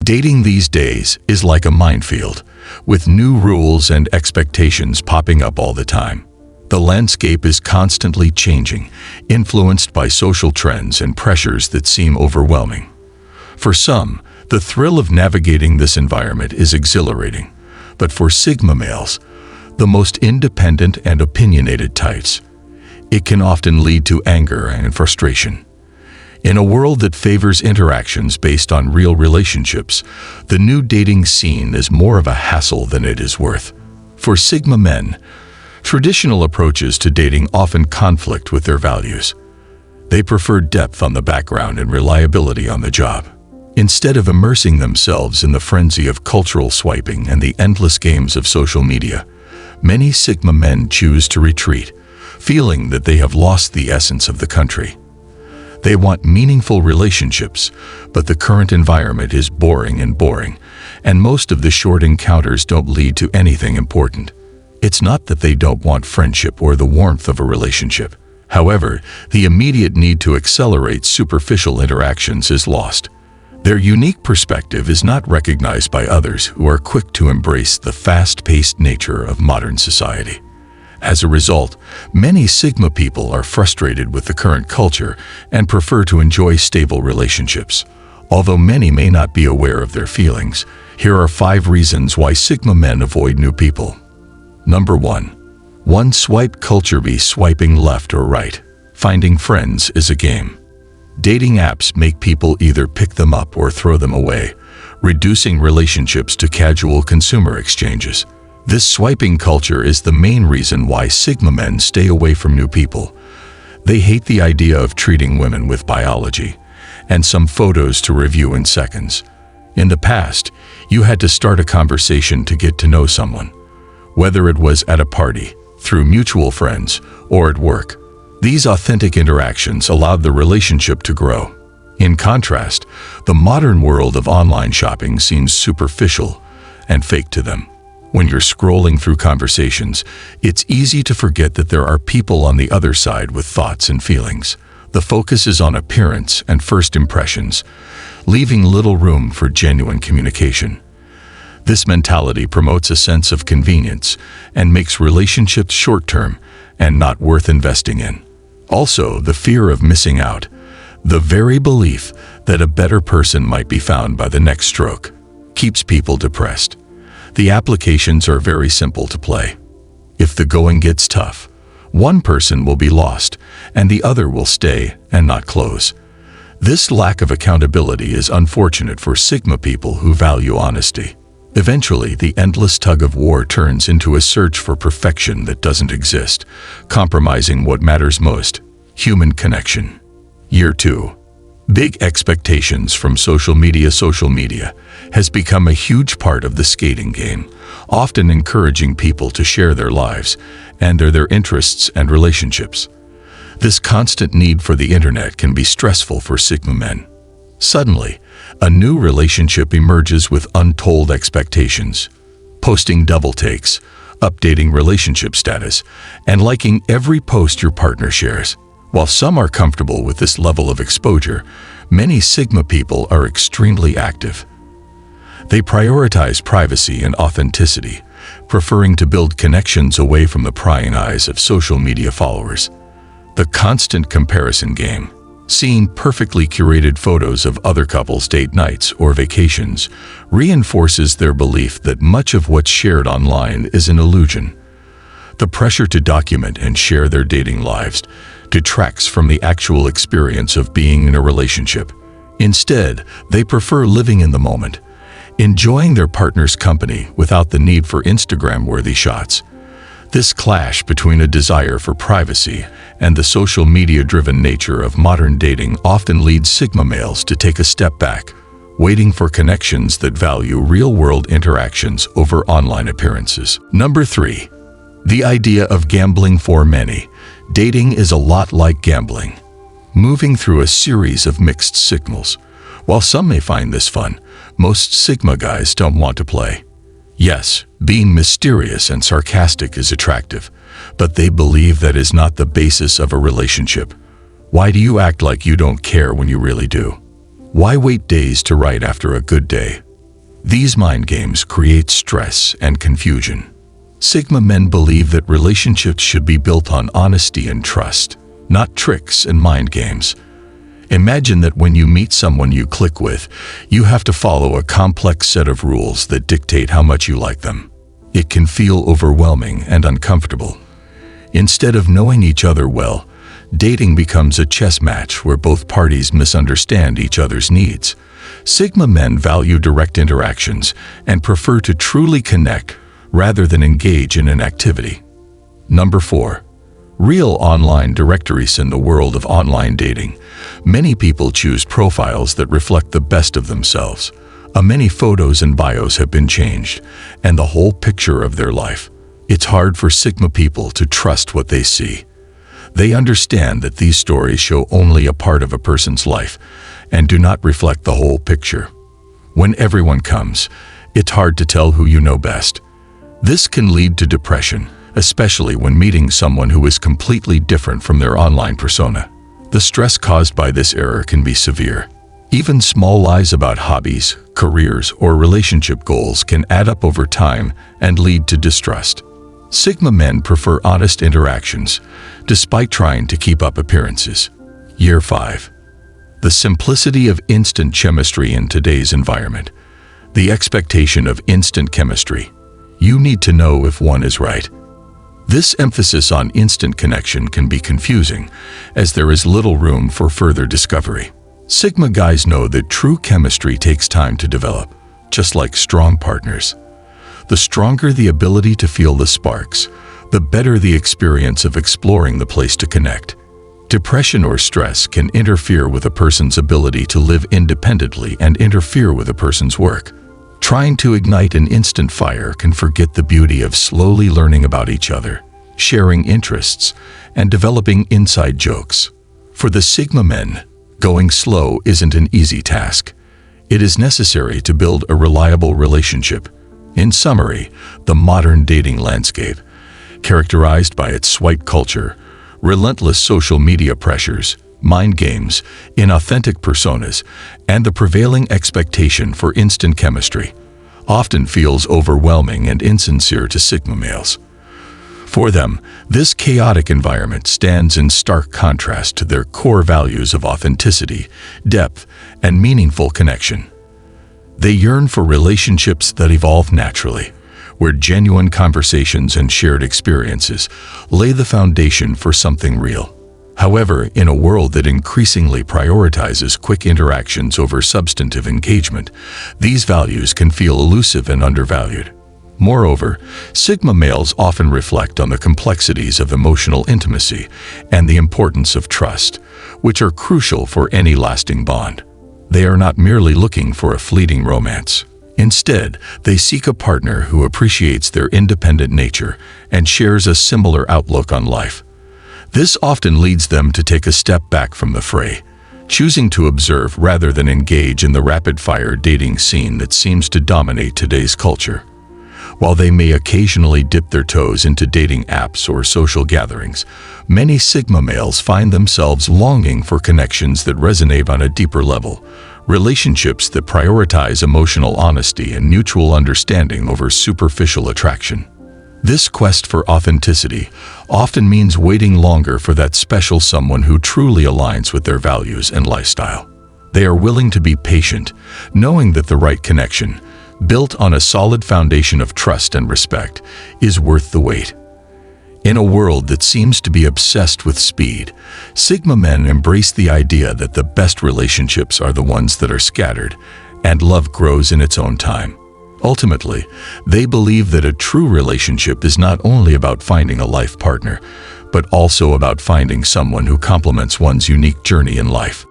Dating these days is like a minefield, with new rules and expectations popping up all the time. The landscape is constantly changing, influenced by social trends and pressures that seem overwhelming. For some, the thrill of navigating this environment is exhilarating, but for Sigma males, the most independent and opinionated types, it can often lead to anger and frustration. In a world that favors interactions based on real relationships, the new dating scene is more of a hassle than it is worth. For Sigma men, traditional approaches to dating often conflict with their values. They prefer depth on the background and reliability on the job. Instead of immersing themselves in the frenzy of cultural swiping and the endless games of social media, many Sigma men choose to retreat, feeling that they have lost the essence of the country. They want meaningful relationships, but the current environment is boring, and most of the short encounters don't lead to anything important. It's not that they don't want friendship or the warmth of a relationship. However, the immediate need to accelerate superficial interactions is lost. Their unique perspective is not recognized by others who are quick to embrace the fast-paced nature of modern society. As a result, many Sigma people are frustrated with the current culture and prefer to enjoy stable relationships. Although many may not be aware of their feelings, here are 5 reasons why Sigma men avoid new people. Number 1. One-swipe culture. Be swiping left or right. Finding friends is a game. Dating apps make people either pick them up or throw them away, reducing relationships to casual consumer exchanges. This swiping culture is the main reason why Sigma men stay away from new people. They hate the idea of treating women with biology and some photos to review in seconds. In the past, you had to start a conversation to get to know someone, whether it was at a party, through mutual friends, or at work. These authentic interactions allowed the relationship to grow. In contrast, the modern world of online shopping seems superficial and fake to them. When you're scrolling through conversations, it's easy to forget that there are people on the other side with thoughts and feelings. The focus is on appearance and first impressions, leaving little room for genuine communication. This mentality promotes a sense of convenience and makes relationships short-term and not worth investing in. Also, the fear of missing out, the very belief that a better person might be found by the next stroke, keeps people depressed. The applications are very simple to play. If the going gets tough, one person will be lost and the other will stay and not close. This lack of accountability is unfortunate for Sigma people who value honesty. Eventually, the endless tug-of-war turns into a search for perfection that doesn't exist, compromising what matters most: human connection. Year 2. Big expectations from social media. Social media has become a huge part of the skating game, often encouraging people to share their lives and their interests and relationships. This constant need for the internet can be stressful for Sigma men. Suddenly, a new relationship emerges with untold expectations. Posting double takes, updating relationship status, and liking every post your partner shares. While some are comfortable with this level of exposure, many Sigma people are extremely active. They prioritize privacy and authenticity, preferring to build connections away from the prying eyes of social media followers. The constant comparison game. Seeing perfectly curated photos of other couples' date nights or vacations reinforces their belief that much of what's shared online is an illusion. The pressure to document and share their dating lives detracts from the actual experience of being in a relationship. Instead, they prefer living in the moment, enjoying their partner's company without the need for Instagram-worthy shots. This clash between a desire for privacy and the social media-driven nature of modern dating often leads Sigma males to take a step back, waiting for connections that value real-world interactions over online appearances. Number 3. The idea of gambling. For many, dating is a lot like gambling, moving through a series of mixed signals. While some may find this fun, most Sigma guys don't want to play. Yes, being mysterious and sarcastic is attractive, but they believe that is not the basis of a relationship. Why do you act like you don't care when you really do? Why wait days to write after a good day? These mind games create stress and confusion. Sigma men believe that relationships should be built on honesty and trust, not tricks and mind games. Imagine that when you meet someone you click with, you have to follow a complex set of rules that dictate how much you like them. It can feel overwhelming and uncomfortable. Instead of knowing each other well, dating becomes a chess match where both parties misunderstand each other's needs. Sigma men value direct interactions and prefer to truly connect rather than engage in an activity. Number 4. Real online directories. In the world of online dating, many people choose profiles that reflect the best of themselves. Many photos and bios have been changed, and the whole picture of their life. It's hard for Sigma people to trust what they see. They understand that these stories show only a part of a person's life and do not reflect the whole picture. When everyone comes, it's hard to tell who you know best. This can lead to depression, especially when meeting someone who is completely different from their online persona. The stress caused by this error can be severe. Even small lies about hobbies, careers, or relationship goals can add up over time and lead to distrust. Sigma men prefer honest interactions, despite trying to keep up appearances. Year 5. The simplicity of instant chemistry in today's environment. The expectation of instant chemistry. You need to know if one is right. This emphasis on instant connection can be confusing, as there is little room for further discovery. Sigma guys know that true chemistry takes time to develop, just like strong partners. The stronger the ability to feel the sparks, the better the experience of exploring the place to connect. Depression or stress can interfere with a person's ability to live independently and interfere with a person's work. Trying to ignite an instant fire can forget the beauty of slowly learning about each other, sharing interests, and developing inside jokes. For the Sigma men, going slow isn't an easy task. It is necessary to build a reliable relationship. In summary, the modern dating landscape, characterized by its swipe culture, relentless social media pressures, mind games, inauthentic personas, and the prevailing expectation for instant chemistry, often feels overwhelming and insincere to Sigma males. For them, this chaotic environment stands in stark contrast to their core values of authenticity, depth, and meaningful connection. They yearn for relationships that evolve naturally, where genuine conversations and shared experiences lay the foundation for something real. However, in a world that increasingly prioritizes quick interactions over substantive engagement, these values can feel elusive and undervalued. Moreover, Sigma males often reflect on the complexities of emotional intimacy and the importance of trust, which are crucial for any lasting bond. They are not merely looking for a fleeting romance. Instead, they seek a partner who appreciates their independent nature and shares a similar outlook on life. This often leads them to take a step back from the fray, choosing to observe rather than engage in the rapid-fire dating scene that seems to dominate today's culture. While they may occasionally dip their toes into dating apps or social gatherings, many Sigma males find themselves longing for connections that resonate on a deeper level, relationships that prioritize emotional honesty and mutual understanding over superficial attraction. This quest for authenticity often means waiting longer for that special someone who truly aligns with their values and lifestyle. They are willing to be patient, knowing that the right connection, built on a solid foundation of trust and respect, is worth the wait. In a world that seems to be obsessed with speed, Sigma men embrace the idea that the best relationships are the ones that are scattered, and love grows in its own time. Ultimately, they believe that a true relationship is not only about finding a life partner, but also about finding someone who complements one's unique journey in life.